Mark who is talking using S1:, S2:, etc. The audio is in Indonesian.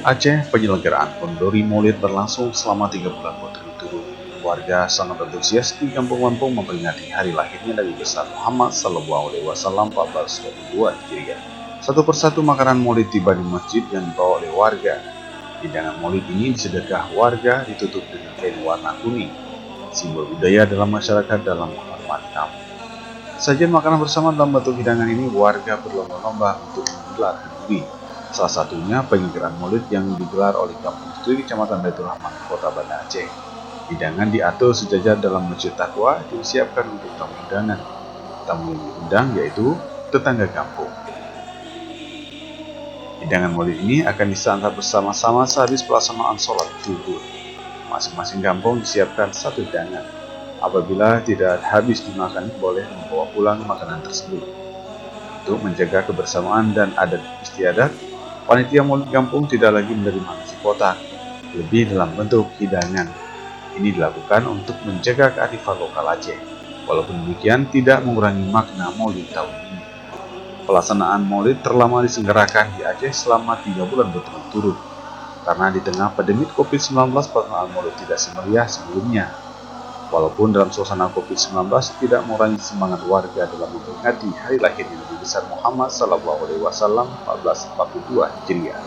S1: Aceh, penyelenggaraan Pondori Maulid berlangsung selama 3 bulan berturut-turut. Warga sangat antusias di kampung-kampung memperingati hari lahirnya Nabi besar Muhammad SAW 1422 Hijriah. Satu persatu makanan Maulid tiba di masjid yang dibawa oleh warga. Hidangan Maulid ini disedekah warga ditutup dengan kain warna kuning, simbol budaya dalam masyarakat dalam menghormati tamu. Sajian makanan bersama dalam bentuk hidangan ini warga berlomba-lomba untuk menggelar handuri. Salah satunya penyelenggaraan Maulid yang digelar oleh Kampung Studi Kecamatan Baitur Rahman, Kota Banda Aceh. Hidangan diatur sejajar dalam Masjid Taqwa disiapkan untuk tamu undangan. Tamu yang diundang yaitu tetangga kampung. Hidangan Maulid ini akan disantap bersama-sama sehabis pelaksanaan sholat zuhur. Masing-masing kampung disiapkan satu hidangan. Apabila tidak habis dimakan, boleh membawa pulang makanan tersebut. Untuk menjaga kebersamaan dan adat istiadat, panitia Maulid kampung tidak lagi menerima nasi kotak, lebih dalam bentuk hidangan. Ini dilakukan untuk menjaga kearifan lokal Aceh. Walaupun demikian, tidak mengurangi makna Maulid tahun ini. Pelaksanaan Maulid terlama diselenggarakan di Aceh selama 3 bulan berturut-turut. Karena di tengah pandemi COVID-19, pelaksanaan Maulid tidak semeriah sebelumnya. Walaupun dalam suasana COVID-19 tidak mengurangi semangat warga dalam memperingati hari lahirnya Nabi besar Muhammad SAW 1442 Hijriah.